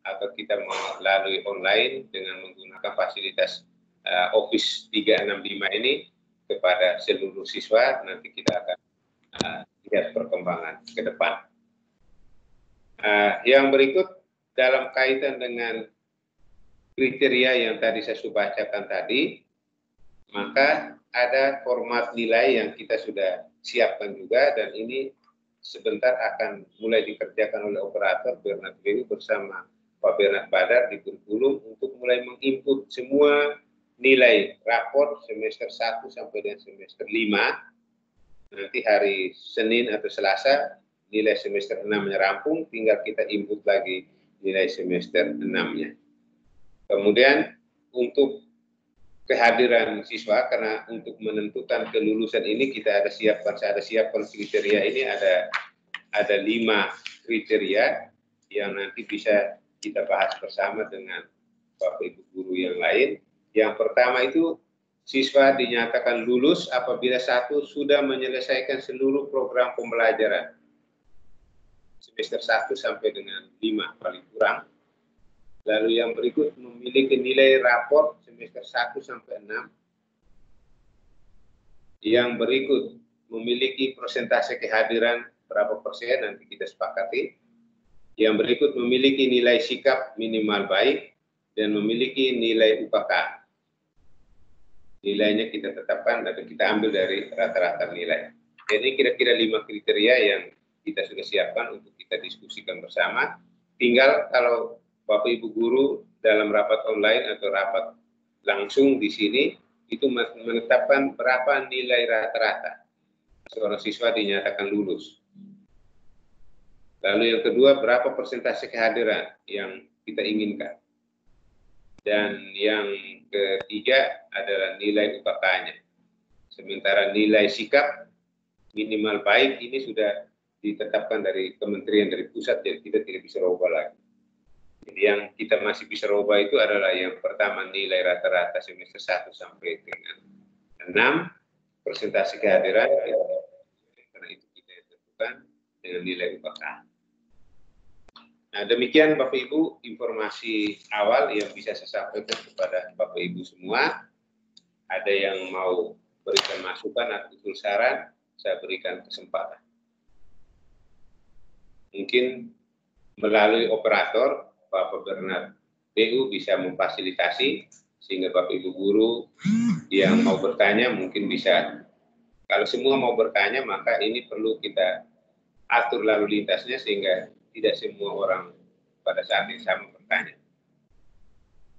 atau kita melalui online dengan menggunakan fasilitas Office 365 ini kepada seluruh siswa. Nanti kita akan lihat perkembangan ke depan. Yang berikut dalam kaitan dengan kriteria yang tadi saya sudah bacakan tadi, maka ada format nilai yang kita sudah siapkan juga, dan ini sebentar akan mulai dikerjakan oleh operator Bernard BU bersama Pak Bernard Badar di kurikulum untuk mulai menginput semua nilai raport semester 1 sampai dengan semester 5. Nanti hari Senin atau Selasa nilai semester 6-nya rampung, tinggal kita input lagi nilai semester 6-nya. Kemudian untuk kehadiran siswa, karena untuk menentukan kelulusan ini kita ada siapkan kriteria ini, ada 5 kriteria yang nanti bisa kita bahas bersama dengan Bapak Ibu guru yang lain. Yang pertama itu siswa dinyatakan lulus apabila 1 sudah menyelesaikan seluruh program pembelajaran semester 1 sampai dengan 5 paling kurang. Lalu yang berikut memiliki nilai raport semester 1 sampai 6. Yang berikut memiliki persentase kehadiran berapa persen, nanti kita sepakati. Yang berikut memiliki nilai sikap minimal baik dan memiliki nilai UPK. Nilainya kita tetapkan dan kita ambil dari rata-rata nilai. Jadi kira-kira 5 kriteria yang kita sudah siapkan untuk kita diskusikan bersama. Tinggal kalau Bapak Ibu guru dalam rapat online atau rapat langsung di sini itu menetapkan berapa nilai rata-rata seorang siswa dinyatakan lulus. Lalu yang kedua, berapa persentase kehadiran yang kita inginkan. Dan yang ketiga adalah nilai UPK-nya. Sementara nilai sikap minimal baik ini sudah ditetapkan dari kementerian, dari pusat, jadi kita tidak bisa rubah lagi. Jadi yang kita masih bisa rubah itu adalah yang pertama nilai rata-rata semester 1 sampai dengan 6, persentase kehadiran, karena itu kita tentukan dengan nilai UPK. Nah, demikian Bapak Ibu informasi awal yang bisa saya sampaikan kepada Bapak Ibu semua. Ada yang mau berikan masukan atau usul saran, saya berikan kesempatan. Mungkin melalui operator Bapak Bernard BU bisa memfasilitasi sehingga Bapak Ibu guru yang mau bertanya mungkin bisa. Kalau semua mau bertanya, maka ini perlu kita atur lalu lintasnya sehingga tidak semua orang pada saat yang sama bertanya.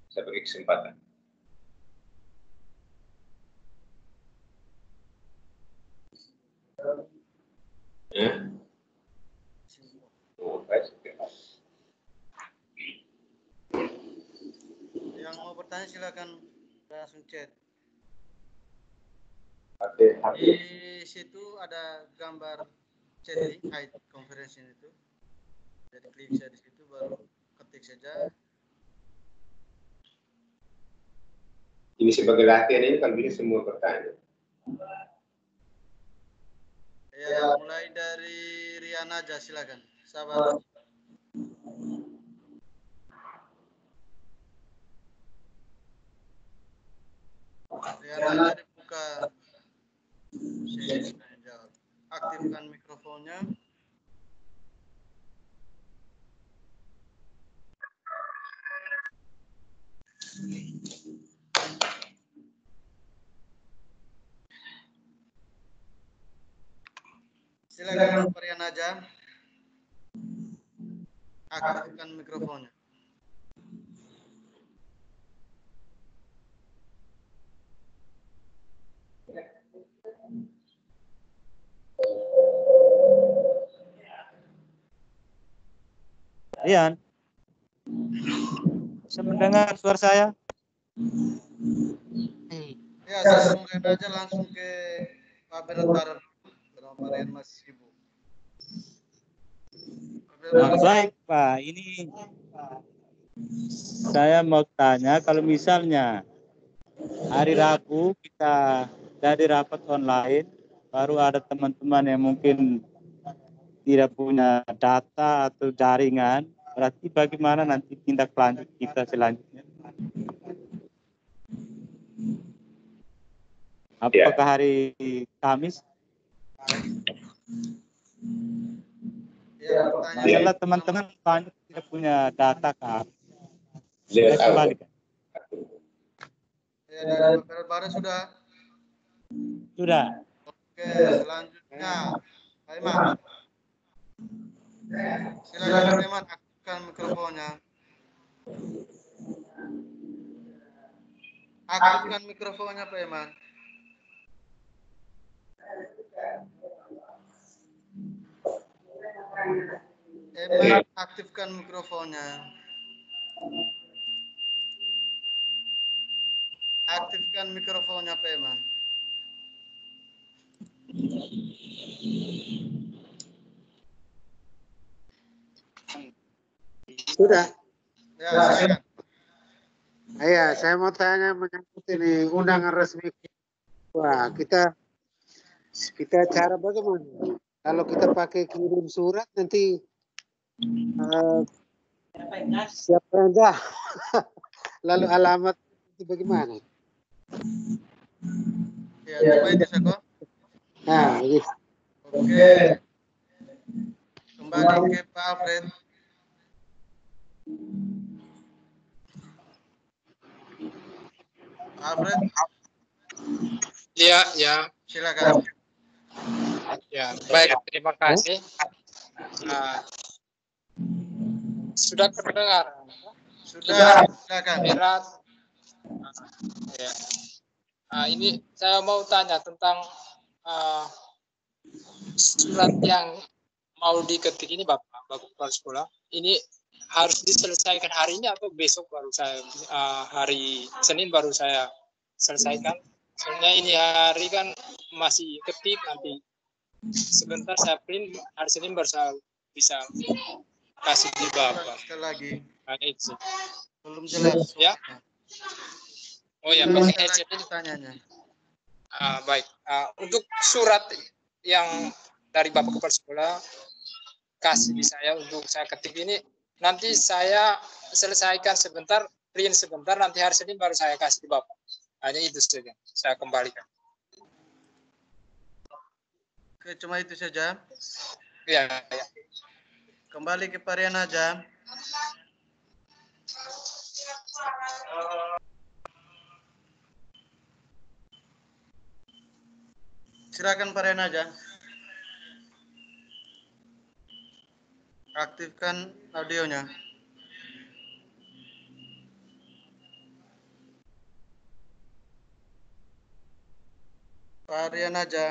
Saya beri kesempatan. Ya. Yang mau bertanya silakan langsung chat. Di situ ada gambar chatting hide conference itu. Jadi klik saja di situ, baru ketik saja. Ini sebagai latihan, ini kan bisa semua bertanya. Ya, mulai dari Riana aja silakan. Sabar. Riana aja dibuka. Aktifkan mikrofonnya. Silakan Rian aja. Aktifkan mikrofonnya. Rian, bisa mendengar suara saya? Ya, saya sambungkan aja langsung ke Pak Bernard Badar. Karena Pak Rian masih sibuk. Baik Pak, ini saya mau tanya, kalau misalnya hari Rabu kita dari rapat online, baru ada teman-teman yang mungkin tidak punya data atau jaringan, Berarti bagaimana nanti tindak lanjut kita selanjutnya? Apakah hari Kamis? Ya, Masalah teman-teman banyak tidak punya data kah? Lihat Saya kembalikan. ya dari Barat sudah. Sudah. Oke, selanjutnya Pak Iman. Silakan Pak Iman aktifkan mikrofonnya. Aktifkan mikrofonnya Pak Iman. Iman aktifkan mikrofonnya. Aktifkan mikrofonnya Pak Iman. Sudah. Ya, silakan. Iya, saya mau tanya menyangkut ini undangan resmi. Wah, kita cara bagaimana? Kalau kita pakai kirim surat nanti siapa yang tahu? Lalu alamat itu bagaimana? Ya, coba itu Seko. Nah, begitu. Oke. Kembali ke Pak Alfred. Pak Alfred, Iya, ya, silakan. ya. Baik, terima kasih. Sudah terdengar? Sudah, silakan. Berat. Ya. Ini saya mau tanya tentang surat yang mau diketik ini, Bapak Kepala Sekolah. Ini harus diselesaikan hari ini atau besok baru saya hari Senin baru saya selesaikan. Soalnya ini hari kan masih ketik, nanti sebentar saya print, hari Senin baru saya bisa kasih di Bapak. Sekali lagi. Hanya itu. Belum jelas. Ya. Oh ya, Sekali pakai headset lagi ini. pertanyaannya. Baik. Untuk surat yang dari Bapak Kepala Sekolah kasih di saya untuk saya ketik ini, nanti saya selesaikan sebentar, print sebentar, nanti hari Senin baru saya kasih di Bapak. Hanya itu saja. Saya kembalikan. Oke, cuma itu saja. Ya, ya. Kembali ke Pak Rian aja. Silakan Pak Rian aja. Aktifkan audionya. Pak Rian aja.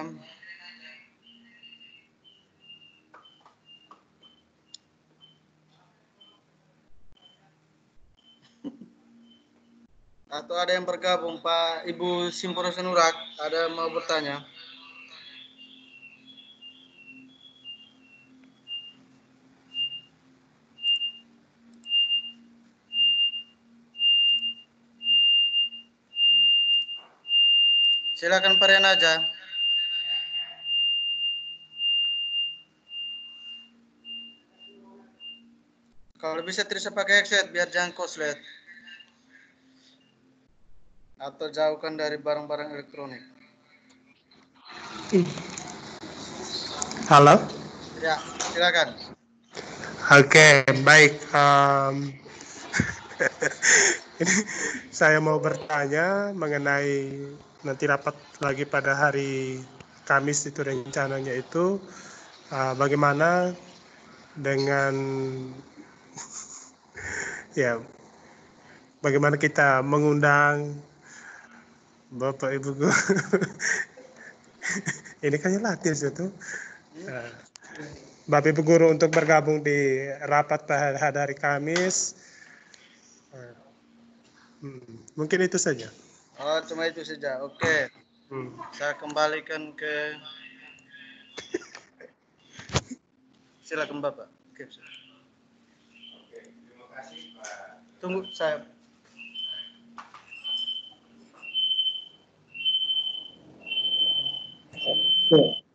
Atau ada yang bergabung, Pak Ibu Simporo Senurak, ada mau bertanya? Silakan Pak Rian aja. Kalau bisa terus pakai headset biar jangan koslet. Atau jauhkan dari barang-barang elektronik. Halo. Ya, silakan. Oke, baik. Saya mau bertanya mengenai nanti rapat lagi pada hari Kamis itu rencananya itu bagaimana dengan ya bagaimana kita mengundang Bapak Ibu guru. Ini kan latih itu. Bapak Ibu guru untuk bergabung di rapat pada hari Kamis. Mungkin itu saja. Oh, cuma itu saja. Oke. Saya kembalikan ke silakan Bapak. Oke, terima kasih Pak. tunggu saya. Siap.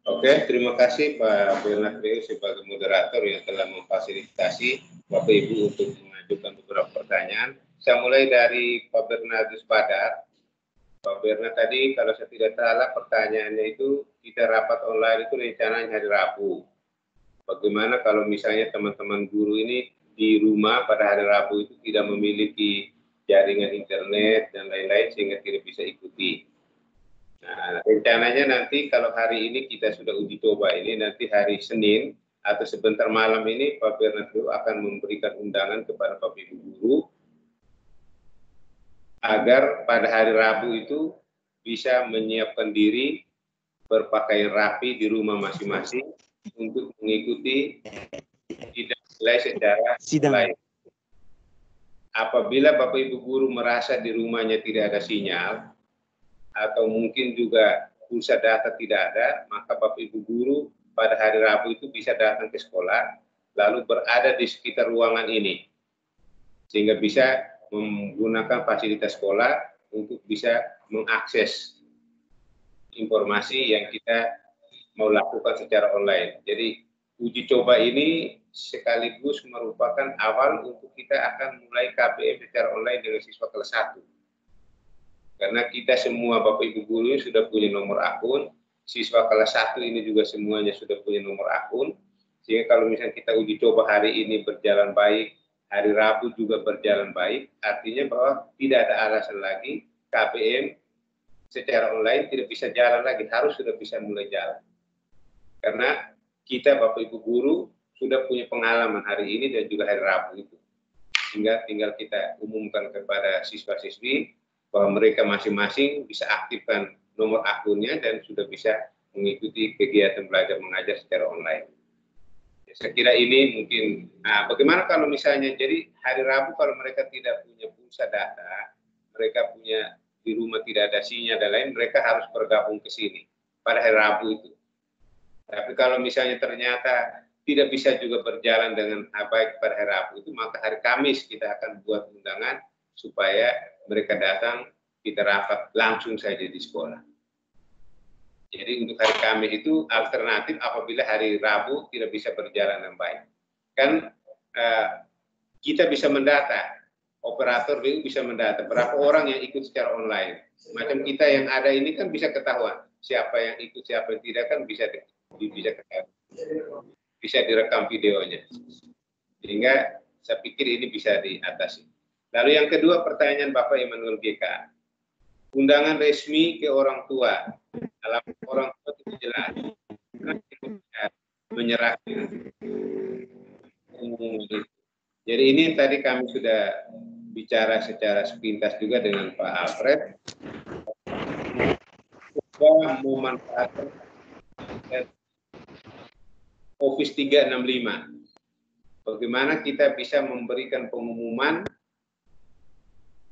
Oke, terima kasih Pak Bernard Beu sebagai moderator yang telah memfasilitasi Bapak Ibu untuk mengajukan beberapa pertanyaan. Saya mulai dari Pak Bernardus Badar. Pak Bernard tadi kalau saya tidak salah pertanyaannya itu kita rapat online itu rencananya hari Rabu. Bagaimana kalau misalnya teman-teman guru ini di rumah pada hari Rabu itu tidak memiliki jaringan internet dan lain-lain sehingga tidak bisa ikuti. Nah, rencananya nanti kalau hari ini kita sudah uji coba ini, nanti hari Senin atau sebentar malam ini Pak Bernard akan memberikan undangan kepada Bapak Ibu guru agar pada hari Rabu itu bisa menyiapkan diri berpakaian rapi di rumah masing-masing untuk mengikuti sidang nilai secara online. Apabila Bapak Ibu guru merasa di rumahnya tidak ada sinyal, atau mungkin juga pulsa data tidak ada, maka Bapak Ibu guru pada hari Rabu itu bisa datang ke sekolah, lalu berada di sekitar ruangan ini, sehingga bisa menggunakan fasilitas sekolah untuk bisa mengakses informasi yang kita mau lakukan secara online. Jadi uji coba ini sekaligus merupakan awal untuk kita akan mulai KBM secara online dengan siswa kelas 1. Karena kita semua Bapak Ibu guru sudah punya nomor akun, siswa kelas 1 ini juga semuanya sudah punya nomor akun, sehingga kalau misalnya kita uji coba hari ini berjalan baik, hari Rabu juga berjalan baik, artinya bahwa tidak ada alasan lagi KBM secara online tidak bisa jalan lagi, harus sudah bisa mulai jalan. Karena kita Bapak Ibu guru sudah punya pengalaman hari ini dan juga hari Rabu itu. Sehingga tinggal kita umumkan kepada siswa-siswi bahwa mereka masing-masing bisa aktifkan nomor akunnya dan sudah bisa mengikuti kegiatan belajar mengajar secara online. Saya kira ini mungkin, bagaimana kalau misalnya jadi hari Rabu kalau mereka tidak punya pulsa data, mereka punya di rumah tidak ada sinyal dan lain, mereka harus bergabung ke sini pada hari Rabu itu. Tapi kalau misalnya ternyata tidak bisa juga berjalan dengan baik pada hari Rabu itu, maka hari Kamis kita akan buat undangan supaya mereka datang, kita rapat langsung saja di sekolah. Jadi untuk hari Kamis itu alternatif apabila hari Rabu tidak bisa berjalan dengan baik. Kan kita bisa mendata, operator BU bisa mendata berapa orang yang ikut secara online. Macam kita yang ada ini kan bisa ketahuan siapa yang ikut, siapa yang tidak kan bisa ketahuan. Bisa direkam videonya. Sehingga saya pikir ini bisa diatasi. Lalu yang kedua pertanyaan Bapak Immanuel GK. Undangan resmi ke orang tua. Dalam orang tua itu jelas. Menyerahkan. Jadi ini tadi kami sudah bicara secara sepintas juga dengan Pak Alfred. Coba memanfaatkan Office 365. Bagaimana kita bisa memberikan pengumuman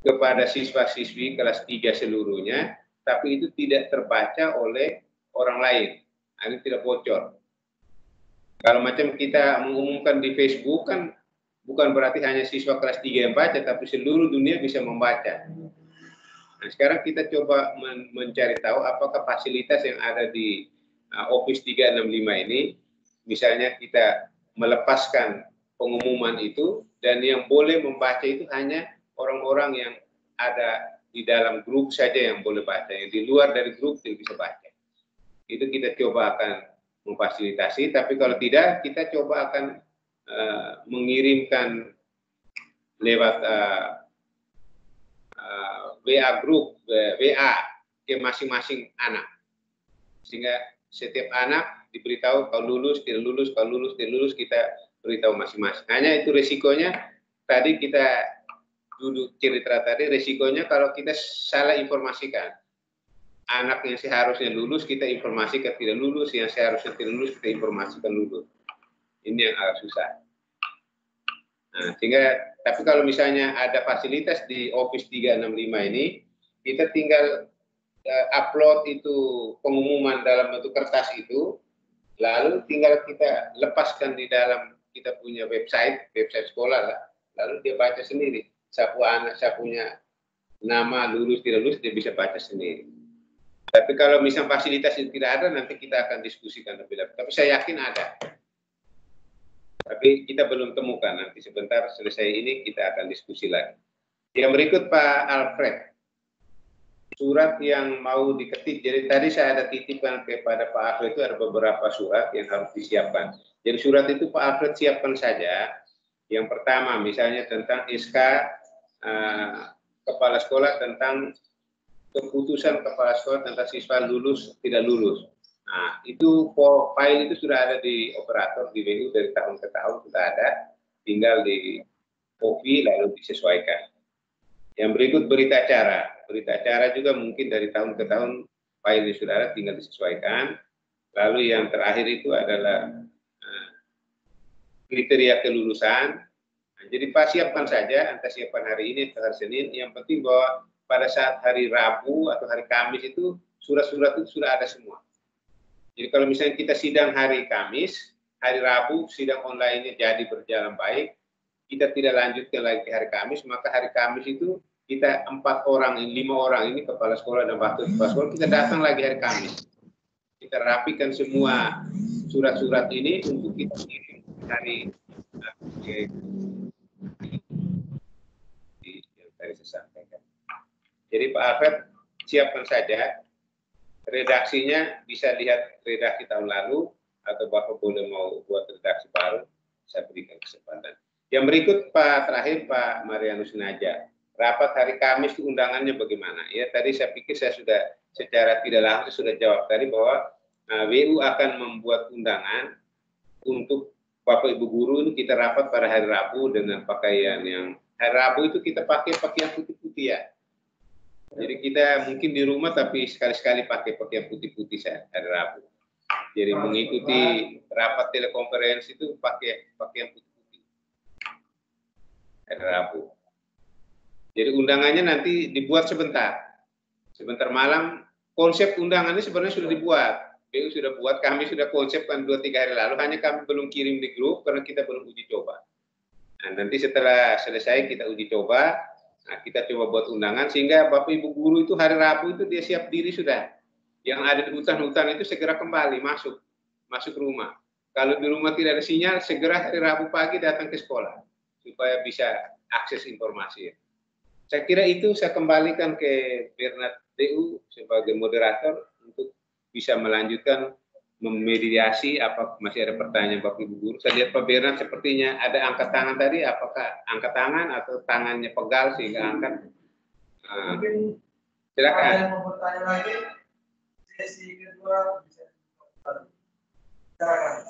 kepada siswa-siswi kelas 3 seluruhnya, tapi itu tidak terbaca oleh orang lain. Ini tidak bocor. Kalau macam kita mengumumkan di Facebook kan bukan berarti hanya siswa kelas 3 yang baca, tapi seluruh dunia bisa membaca. Nah, sekarang kita coba mencari tahu apakah fasilitas yang ada di Office 365 ini, misalnya kita melepaskan pengumuman itu, dan yang boleh membaca itu hanya orang-orang yang ada di dalam grup saja yang boleh baca, yang di luar dari grup tidak bisa baca. Itu kita coba akan memfasilitasi, tapi kalau tidak, kita coba akan mengirimkan lewat WA grup, WA ke masing-masing anak. Sehingga setiap anak diberitahu kalau lulus, tidak lulus, kalau lulus, tidak lulus, kita beritahu masing-masing. Hanya itu resikonya, tadi kita duduk cerita tadi, resikonya kalau kita salah informasikan. Anak yang seharusnya lulus, kita informasikan tidak lulus, yang seharusnya tidak lulus, kita informasikan lulus. Ini yang agak susah. Nah, sehingga, tapi kalau misalnya ada fasilitas di Office 365 ini, kita tinggal upload itu pengumuman dalam bentuk kertas itu, lalu tinggal kita lepaskan di dalam kita punya website sekolah lah, lalu dia baca sendiri. Siapa anak, siapa punya nama lulus tidak lulus, dia bisa baca sendiri. Tapi kalau misalnya fasilitas itu tidak ada, nanti kita akan diskusikan lebih lanjut. Tapi saya yakin ada. Tapi kita belum temukan. Nanti sebentar selesai ini kita akan diskusi lagi. Yang berikut Pak Alfred. Surat yang mau diketik. Jadi tadi saya ada titipkan kepada Pak Alfred itu ada beberapa surat yang harus disiapkan. Jadi surat itu Pak Alfred siapkan saja. Yang pertama misalnya tentang SK Kepala Sekolah tentang keputusan Kepala Sekolah tentang siswa lulus tidak lulus. Nah, itu file itu sudah ada di operator di WU dari tahun ke tahun sudah ada, tinggal di copy lalu disesuaikan. Yang berikut berita acara. Berita acara juga mungkin dari tahun ke tahun file ini sudah ada, tinggal disesuaikan. Lalu yang terakhir itu adalah kriteria kelulusan. Nah, jadi Pak siapkan saja, entah siapkan hari ini atau hari Senin. Yang penting bahwa pada saat hari Rabu atau hari Kamis itu surat-surat itu sudah ada semua. Jadi kalau misalnya kita sidang hari Kamis, hari Rabu sidang online-nya jadi berjalan baik, kita tidak lanjutkan lagi ke hari Kamis, maka hari Kamis itu kita 5 orang ini kepala sekolah dan wakil kepala sekolah, kita datang lagi hari Kamis. Kita rapikan semua surat-surat ini untuk kita kirim hari yang tadi saya sampaikan. Jadi Pak Alfred siapkan saja. Redaksinya bisa lihat redaksi tahun lalu atau Bapak boleh mau buat redaksi baru, saya berikan kesempatan. Yang berikut Pak terakhir Pak Marianus Naja. Rapat hari Kamis undangannya bagaimana? Ya tadi saya pikir saya sudah secara tidak langsung sudah jawab tadi bahwa WU akan membuat undangan untuk Bapak Ibu guru ini kita rapat pada hari Rabu dengan pakaian yang hari Rabu itu kita pakai pakaian putih-putih ya. Jadi kita mungkin di rumah tapi sekali-sekali pakai pakaian putih-putih saya hari Rabu. Jadi mengikuti rapat telekonferensi itu pakai pakaian putih-putih hari Rabu. Jadi undangannya nanti dibuat sebentar malam. Konsep undangannya sebenarnya sudah dibuat. BU sudah buat, kami sudah konsepkan 2-3 hari lalu. Hanya kami belum kirim di grup karena kita belum uji coba. Nah, nanti setelah selesai kita uji coba. Nah, kita coba buat undangan sehingga Bapak Ibu guru itu hari Rabu itu dia siap diri sudah. Yang ada di hutan-hutan itu segera kembali masuk rumah. Kalau di rumah tidak ada sinyal, segera hari Rabu pagi datang ke sekolah supaya bisa akses informasi. Saya kira itu saya kembalikan ke Bernard DU sebagai moderator untuk bisa melanjutkan memediasi apa masih ada pertanyaan Bapak Ibu guru. Saya lihat Pak Bernard sepertinya ada angkat tangan tadi, apakah angkat tangan atau tangannya pegal sehingga angkat? Silakan. Ada yang mau bertanya lagi? Sesi kedua bisa silakan.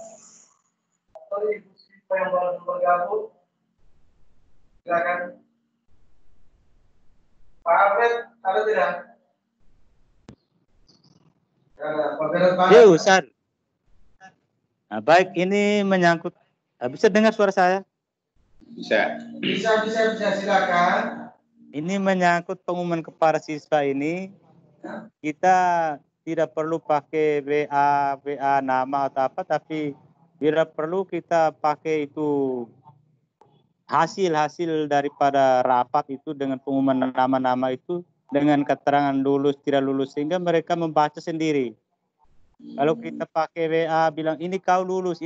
Atau Ibu siswa yang baru bergabung, silakan. Pak Alfred, ada tidak? Ya, Ustaz. Nah, baik, ini menyangkut. Bisa dengar suara saya? Bisa. Bisa, silakan. Ini menyangkut pengumuman kepada siswa ini. Kita tidak perlu pakai WA nama atau apa, tapi bila perlu kita pakai itu hasil daripada rapat itu dengan pengumuman nama-nama itu dengan keterangan lulus tidak lulus sehingga mereka membaca sendiri. Kalau kita pakai WA bilang ini kau lulus,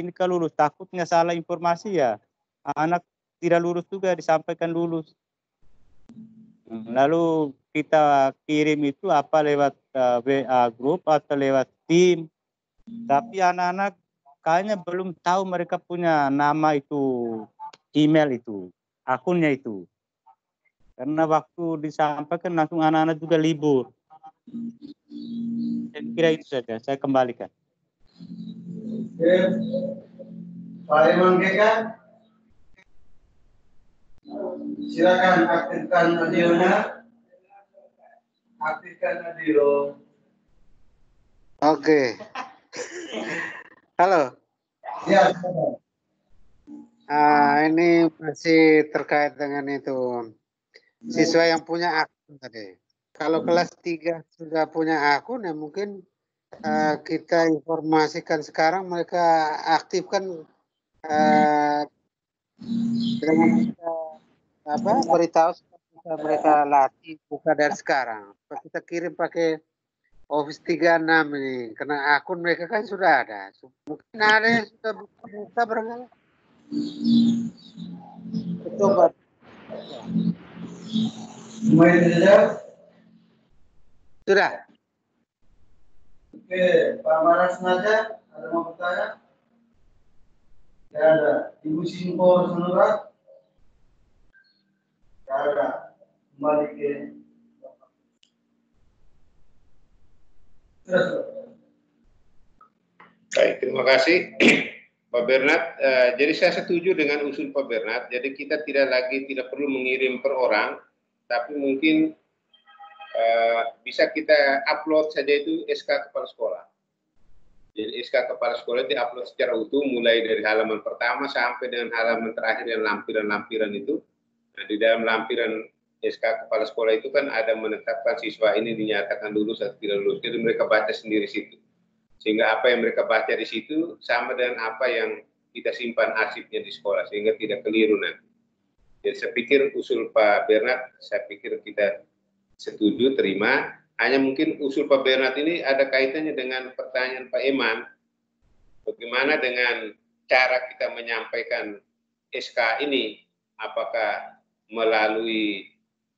takutnya salah informasi ya. Anak tidak lulus juga disampaikan lulus. Lalu kita kirim itu apa lewat WA grup atau lewat tim. Tapi anak-anak kayaknya belum tahu mereka punya nama itu, email itu, akunnya itu. Karena waktu disampaikan langsung anak-anak juga libur. Saya kira itu saja, saya kembalikan. Oke. Pak Iman Geka, silakan aktifkan audionya. Aktifkan audio. Oke. Halo. Ya. Ini masih terkait dengan itu siswa yang punya akun tadi. Kalau kelas 3 sudah punya akun ya mungkin kita informasikan sekarang mereka aktifkan dengan kita beritahu supaya mereka latih buka dari sekarang. Kita kirim pakai Office 36 ini, karena akun mereka kan sudah ada. Mungkin ada yang sudah buka barangkali. Coba. Sudah. Oke, Pak Maras Naja, ada mau bertanya? Tidak ada. Ibu Simpo Sanurat? Tidak ada. Kembali ke Baik, terima kasih Pak Bernard. Jadi saya setuju dengan usul Pak Bernard. Jadi kita tidak perlu mengirim per orang, tapi mungkin bisa kita upload saja itu SK kepala sekolah. Jadi SK kepala sekolah diupload secara utuh, mulai dari halaman pertama sampai dengan halaman terakhir yang lampiran-lampiran itu. Nah, di dalam lampiran SK kepala sekolah itu kan ada menetapkan siswa ini dinyatakan lulus atau tidak lulus. Jadi mereka baca sendiri situ. Sehingga apa yang mereka baca di situ sama dengan apa yang kita simpan arsipnya di sekolah, sehingga tidak keliru nanti. Jadi saya pikir usul Pak Bernard, saya pikir kita setuju, terima. Hanya mungkin usul Pak Bernard ini ada kaitannya dengan pertanyaan Pak Eman. Bagaimana dengan cara kita menyampaikan SK ini? Apakah melalui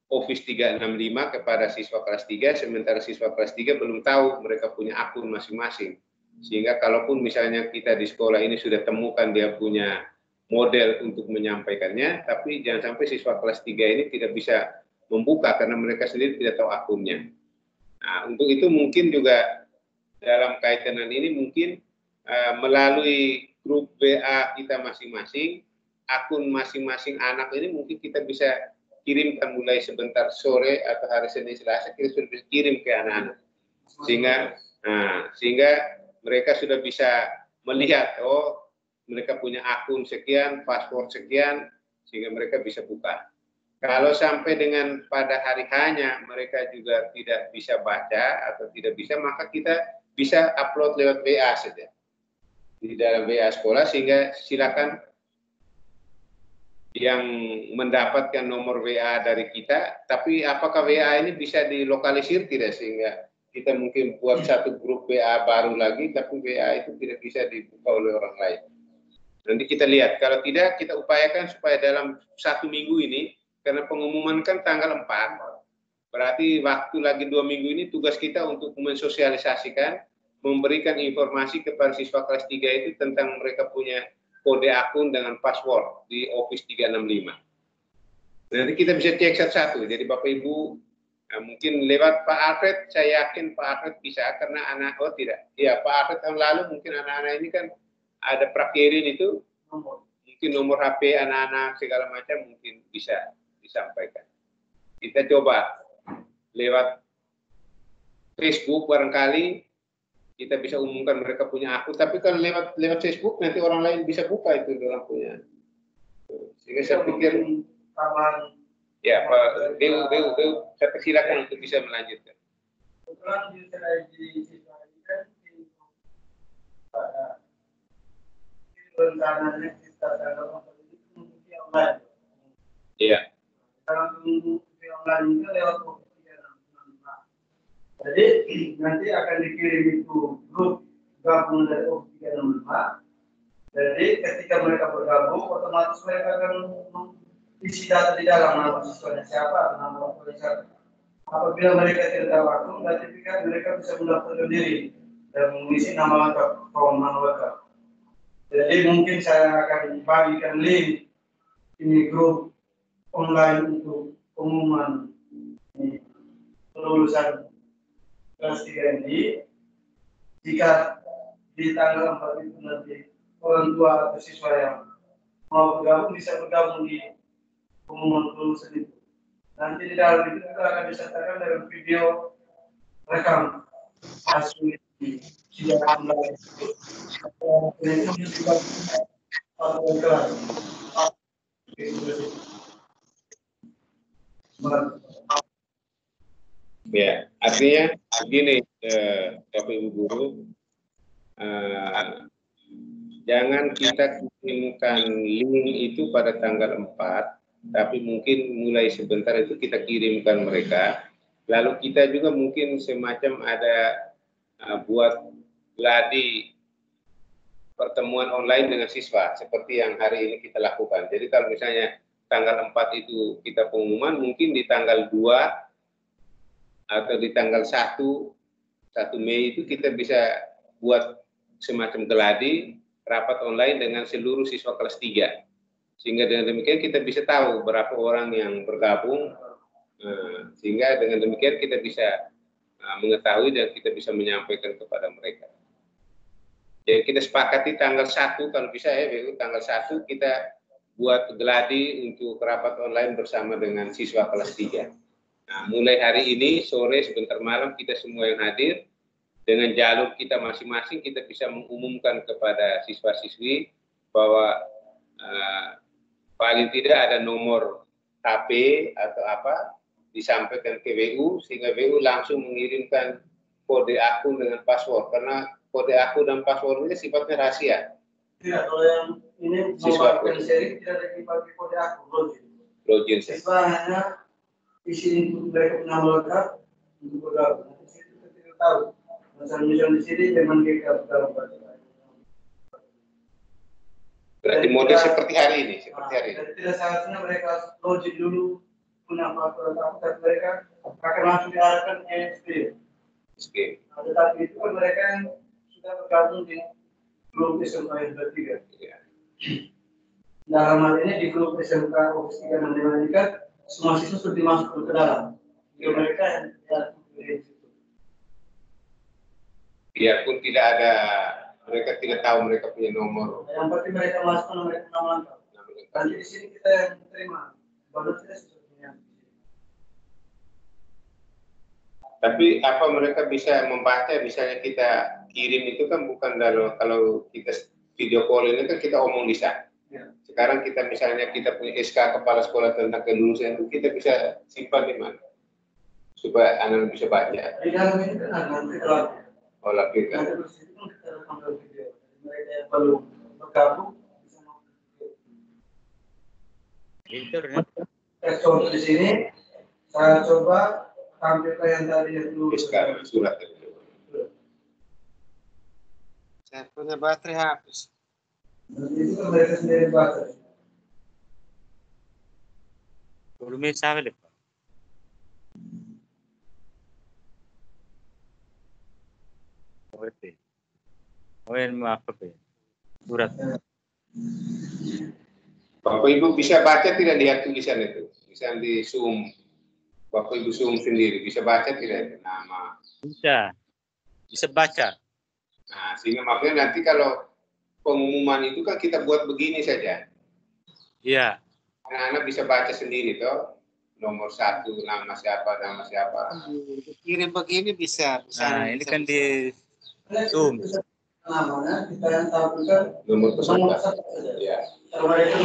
Office 365 kepada siswa kelas 3, sementara siswa kelas 3 belum tahu mereka punya akun masing-masing. Sehingga kalaupun misalnya kita di sekolah ini sudah temukan dia punya model untuk menyampaikannya, tapi jangan sampai siswa kelas 3 ini tidak bisa membuka karena mereka sendiri tidak tahu akunnya. Nah, untuk itu mungkin juga dalam kaitan ini mungkin melalui grup WA kita masing-masing, akun masing-masing anak ini mungkin kita bisa kirimkan mulai sebentar sore atau hari Senin Selasa, kita sudah bisa kirim ke anak-anak, sehingga mereka sudah bisa melihat, oh mereka punya akun sekian, password sekian, sehingga mereka bisa buka. Kalau sampai dengan pada hari hanya mereka juga tidak bisa baca atau tidak bisa, maka kita bisa upload lewat WA saja di dalam WA sekolah, sehingga silakan yang mendapatkan nomor WA dari kita, tapi apakah WA ini bisa dilokalisir tidak, sehingga kita mungkin buat satu grup WA baru lagi, tapi WA itu tidak bisa dibuka oleh orang lain. Nanti kita lihat, kalau tidak kita upayakan supaya dalam 1 minggu ini, karena pengumuman kan tanggal 4, berarti waktu lagi 2 minggu ini tugas kita untuk mensosialisasikan, memberikan informasi kepada siswa kelas 3 itu tentang mereka punya kode akun dengan password di Office 365. Nanti kita bisa cek satu-satu. Jadi Bapak Ibu, mungkin lewat Pak Alfred, saya yakin Pak Alfred bisa, karena tidak. Ya, Pak Alfred tahun lalu mungkin anak-anak ini kan ada prakirin itu, mungkin nomor HP anak-anak segala macam mungkin bisa disampaikan. Kita coba lewat Facebook barangkali kita bisa umumkan mereka punya akun, tapi kalau lewat Facebook nanti orang lain bisa buka itu orang punya. Sehingga saya pikir ya Pak Dew, saya persilakan untuk bisa melanjutkan. Iya. Jadi nanti akan dikirim itu grup gabungan dari Office 365. Jadi ketika mereka bergabung, otomatis mereka akan isi data di dalam, nama siswanya siapa, nama orang siapa. Apabila mereka tidak tahu akun, berarti mereka bisa mendaftarkan diri dan mengisi nama lengkap, nama lengkap. Jadi mungkin saya akan bagikan link ini grup online untuk pengumuman kelulusan kelas 3 ini. Jika di tanggal 4 itu nanti orang tua atau siswa yang mau bergabung bisa bergabung di pengumuman kelulusan itu. Nanti di dalam itu kita akan disertakan dengan video rekam hasil sidang online. Itu juga kelas. Ya, artinya begini, Bapak Ibu Guru, jangan kita kirimkan link itu pada tanggal 4, tapi mungkin mulai sebentar itu kita kirimkan mereka Lalu kita juga mungkin semacam ada buat gladi pertemuan online dengan siswa seperti yang hari ini kita lakukan. Jadi kalau misalnya tanggal 4 itu kita pengumuman, mungkin di tanggal 2 atau di tanggal 1 Mei itu kita bisa buat semacam gladi rapat online dengan seluruh siswa kelas 3. Sehingga dengan demikian kita bisa tahu berapa orang yang bergabung, sehingga dengan demikian kita bisa mengetahui dan kita bisa menyampaikan kepada mereka. Jadi kita sepakati tanggal 1 kalau bisa ya, tanggal 1 kita buat gladi untuk rapat online bersama dengan siswa kelas 3. Nah, mulai hari ini sore sebentar malam kita semua yang hadir dengan jalur kita masing-masing kita bisa mengumumkan kepada siswa-siswi bahwa paling tidak ada nomor HP atau apa disampaikan ke WU sehingga WU langsung mengirimkan kode akun dengan password karena kode akun dan passwordnya sifatnya rahasia. Tidak, kalau yang ini mau sharing tidak dipakai kode akun login. Siswa hanya isi input mereka nama lengkap untuk bergabung. Kita tidak tahu. Misalnya di sini memang kita dalam berarti model seperti hari ini, Tidak seharusnya mereka login dulu punya password tapi mereka akan langsung diarahkan ke SPM. Tetapi itu kan mereka yang sudah bergabung di grup SMK yang bertiga. Dalam hal ini di grup SMK Office 365 ini kan semua siswa sudah dimasukkan ke dalam. Jadi mereka yang di situ. Biarpun tidak ada, mereka tidak tahu mereka punya nomor. Yang penting mereka masukkan nomor lengkap. Nanti di sini kita yang terima. Baru kita sebenarnya. Tapi apa mereka bisa membaca, misalnya kita kirim itu kan bukan kalau kita video call ini kan kita omong di sana. Ya. Sekarang kita misalnya kita punya SK kepala sekolah tentang kelulusan itu kita bisa simpan di mana supaya anak bisa baca. Di dalam ini kan nanti kalau lapirkan. Nanti di situ kita rekam video. Mereka yang belum bergabung bisa nonton video. Contoh di sini saya coba tampilkan yang tadi itu sekarang surat itu. Saya punya baterai habis. Nanti itu kan mereka sendiri baca. Belum sampai deh. Oke. Maaf ya. Surat. Bapak Ibu bisa baca tidak lihat tulisan itu? Bisa di Zoom. Bapak Ibu Zoom sendiri bisa baca tidak nama? Bisa baca. Nah, sehingga makanya nanti kalau pengumuman itu kan kita buat begini saja. Iya. Anak-anak bisa baca sendiri toh. Nomor 1 nama siapa. Kirim begini bisa. Nah, ini kan di Zoom. Namanya kita yang tampilkan nomor peserta. Ya. Kalau mereka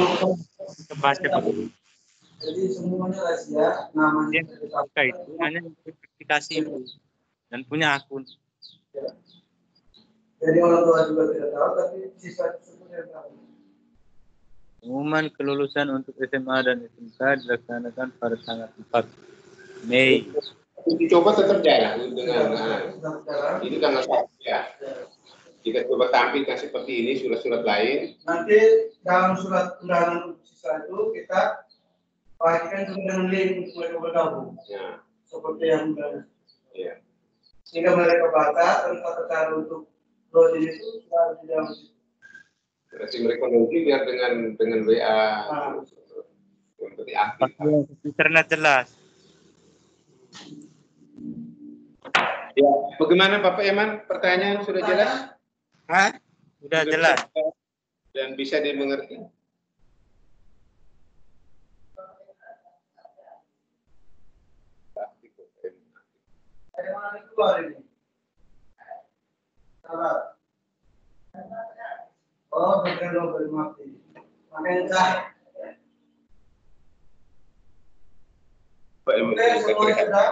Baca begini. jadi semuanya rahasia, namanya itu hanya aplikasi dan punya akun. Jadi orang tua juga tidak tahu, tapi siswa tersebut yang tahu. Pengumuman kelulusan untuk SMA dan SMK dilaksanakan pada tanggal 4 Mei. Dicoba tetap jalan dengan ini tanggal 1 ya. Kita coba tampilkan seperti ini surat-surat lain. Nanti dalam surat undangan siswa itu kita pastikan juga dengan link untuk mereka bergabung. Ya. Seperti yang sudah. Ya. Sehingga mereka baca dan tata cara untuk login itu harus di dalam situ. Berarti mereka login biar dengan WA seperti aktif. Internet jelas. Ya, bagaimana Bapak Eman? Pertanyaan sudah jelas? Hah? Sudah jelas. Dan bisa dimengerti? Dari mana keluar ini? Salah. Oh, bergerak dari mati. Makanya Oke, semua sudah.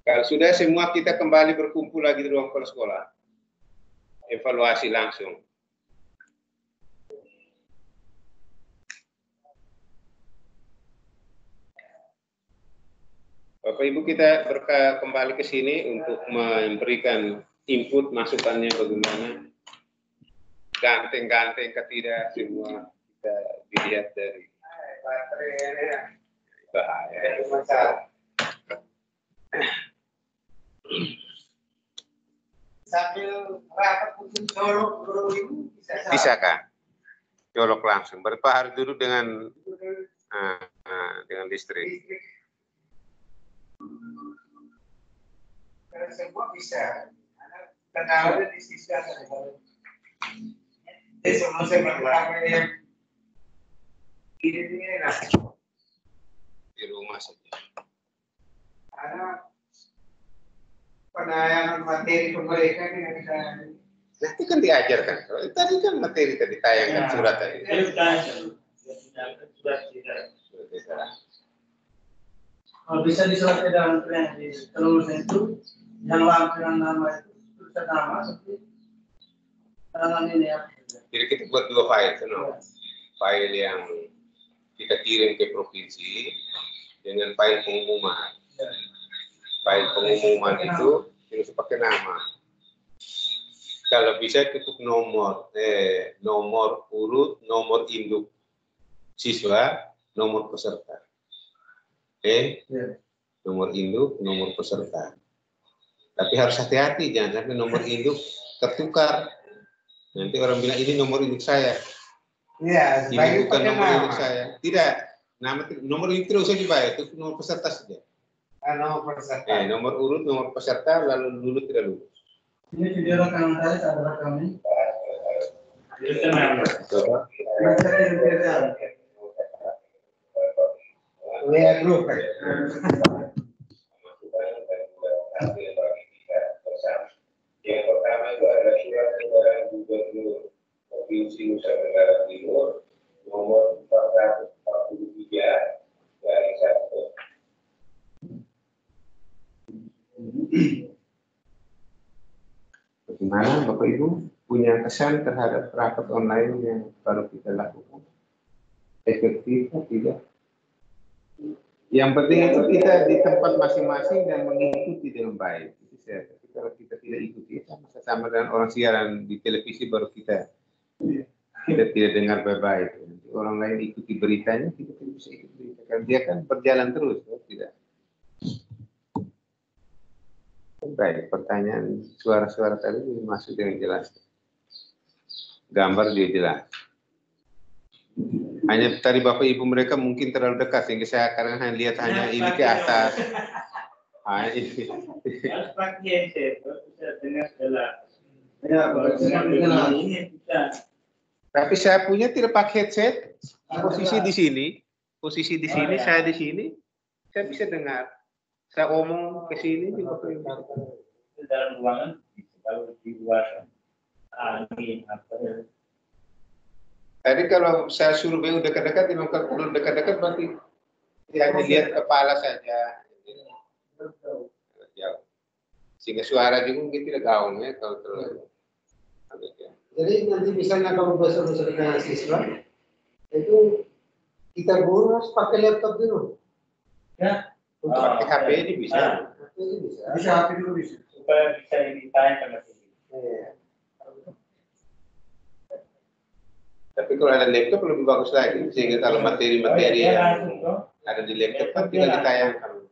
Kalau sudah semua kita kembali berkumpul lagi di ruang kepala sekolah. Evaluasi langsung. Bapak Ibu, kita kembali ke sini untuk memberikan input masukannya bagaimana ganteng-ganteng ketidak semua kita dilihat dari bahaya. Sambil rapat untuk colok dulu bisa kan? Colok langsung. Berapa harus duduk dengan listrik. Karena semua bisa. Karena di sisi ada. Jadi semua saya yang ini enak. Di rumah saja. Karena penayangan materi pemberikan yang bisa. Nanti kan diajarkan. Tadi kan materi tadi tayangkan surat tadi. Kalau bisa disurat edaran di kelulusan itu, yang lampiran nama itu tulisan nama seperti tangan ini ya. Jadi kita buat 2 file, file yang kita kirim ke provinsi dengan file pengumuman. File pengumuman itu harus pakai nama. Kalau bisa cukup nomor urut, nomor induk siswa, nomor peserta. Nomor induk, nomor peserta. Tapi harus hati-hati, jangan sampai nomor induk tertukar. Nanti orang bilang ini nomor induk saya. Iya, Ini bukan nomor induk saya. Tidak. Nomor induk tidak usah dibayar, itu nomor peserta saja. Nomor peserta. Nomor urut, nomor peserta, lalu lulus tidak lulus. Ini video rekaman saya, ada rekaman. Coba. Lihat dulu. Yang pertama itu adalah surat edaran Gubernur Provinsi Nusa Tenggara Timur nomor 443/1. Bagaimana Bapak Ibu punya kesan terhadap rapat online yang baru kita lakukan? Efektif atau tidak? Yang penting itu kita di tempat masing-masing dan mengikuti dengan baik. Tapi kalau kita tidak ikuti, sama dengan orang siaran di televisi baru kita tidak dengar baik-baik. Orang lain ikuti beritanya, kita tidak bisa ikuti berita. Karena dia kan berjalan terus, tidak. Baik, pertanyaan suara-suara tadi masuk dengan jelas. Gambar juga jelas. Hanya tadi Bapak Ibu mereka mungkin terlalu dekat sehingga saya karena lihat hanya ini ke atas. Ini. Harus pakai headset, bisa dengar jelas. Tapi saya punya tidak pakai headset. Posisi di sini, saya di sini, saya bisa dengar. Saya omong ke sini juga Bapak Ibu. Dalam ruangan, kalau di luar angin apa? Tadi kalau saya suruh BU dekat-dekat, kalau dekat-dekat berarti hanya lihat kepala saja. Jauh. Sehingga suara juga mungkin tidak gaung ya kalau terlalu. Jadi nanti misalnya kalau besok dengan siswa itu kita guru harus pakai laptop dulu. Ya. Pakai HP ini bisa. Bisa HP dulu bisa. Supaya bisa ditayangkan lagi. Tapi kalau ada laptop lebih bagus lagi, sehingga kalau materi-materi yang ada di laptop kan tinggal ditayangkan.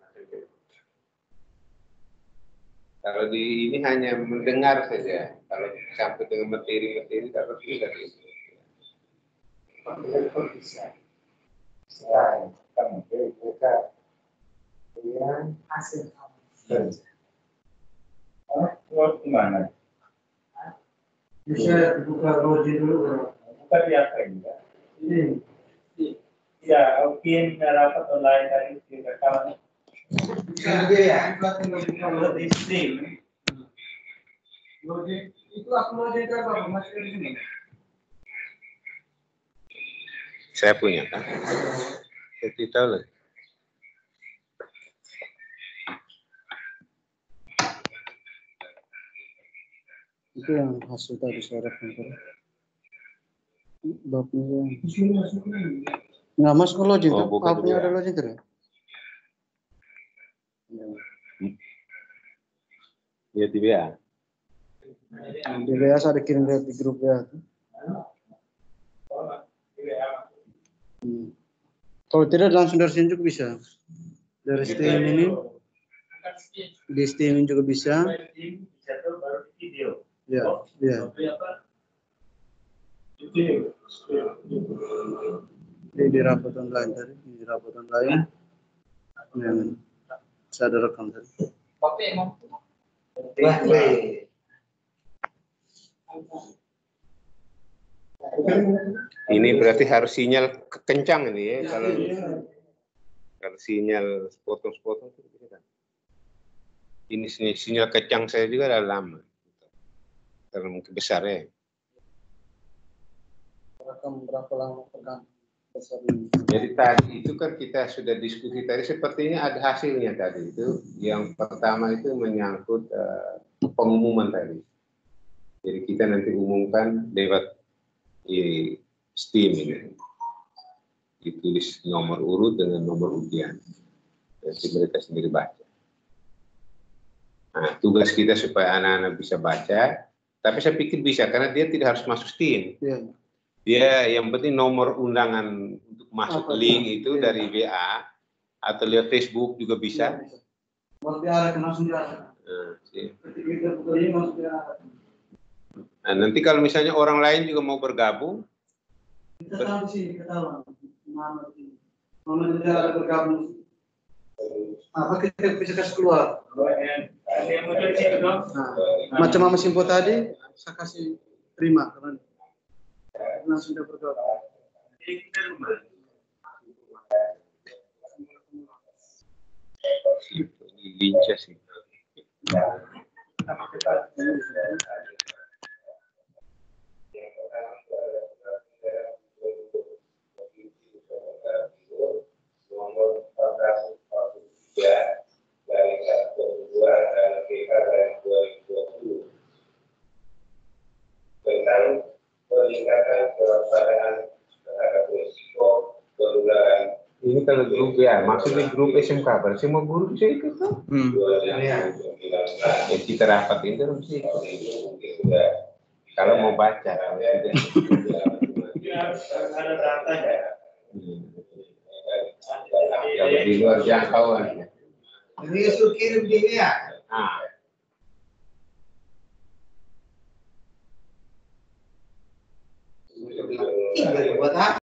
Kalau di ini hanya mendengar saja, kalau sampai dengan materi-materi kalau tidak bisa. Bisa. Kan mereka yang hasil Keluar kemana? Bisa buka login dulu. Bukan di apa ini ya? Ini. Ya, mungkin rapat online tadi di rekaman. Bisa juga ya. Kalau di sini. Login itu aku login ke apa? Masih di sini. Saya punya kan? Saya tidak tahu lah. Itu yang hasil tadi saya rekam. Babnya nggak masuk ke login, Oh, bukan babnya juga. ada login tidak? Lihat di WA. Di WA saya kirim lihat di grup WA. Kalau tidak langsung dari sini juga bisa. Dari Steam ini, di Steam juga bisa. Ya, ya. Di rapat online tadi, di rapat online. Yang saya ada rekam tadi. Ini berarti harus sinyal kencang ini ya, kalau sinyal sepotong-sepotong itu bisa. Ini sinyal kencang saya juga udah lama, karena mungkin besar ya. Berapa lama pegang? Jadi tadi itu kan kita sudah diskusi tadi, sepertinya ada hasilnya tadi itu. Yang pertama itu menyangkut pengumuman tadi. Jadi kita nanti umumkan lewat Steam ini, ditulis nomor urut dengan nomor ujian, jadi mereka sendiri baca. Nah, tugas kita supaya anak-anak bisa baca, tapi saya pikir bisa karena dia tidak harus masuk Steam. Ya. Dia yang penting nomor undangan untuk masuk link itu dari WA atau lihat Facebook juga bisa. Mau diarahkan langsung diarahkan. Nah, nanti kalau misalnya orang lain juga mau bergabung, kita tahu di sini, kita tahu mana dia bergabung. Apa kita bisa kasih keluar? Nah, macam Mama Simpo tadi, saya kasih terima karena langsung dia bergabung. lincah sih. Tentang peningkatan kewaspadaan terhadap risiko penularan. Ini kalau grup ya, maksudnya grup SMK, berarti semua guru bisa ikut tuh. Ya, kita rapat ini kan bisa ikut. Kalau mau baca, kalau tidak. Ada datanya. Kalau di luar jangkauan. Ini sudah kirim dia. Nah,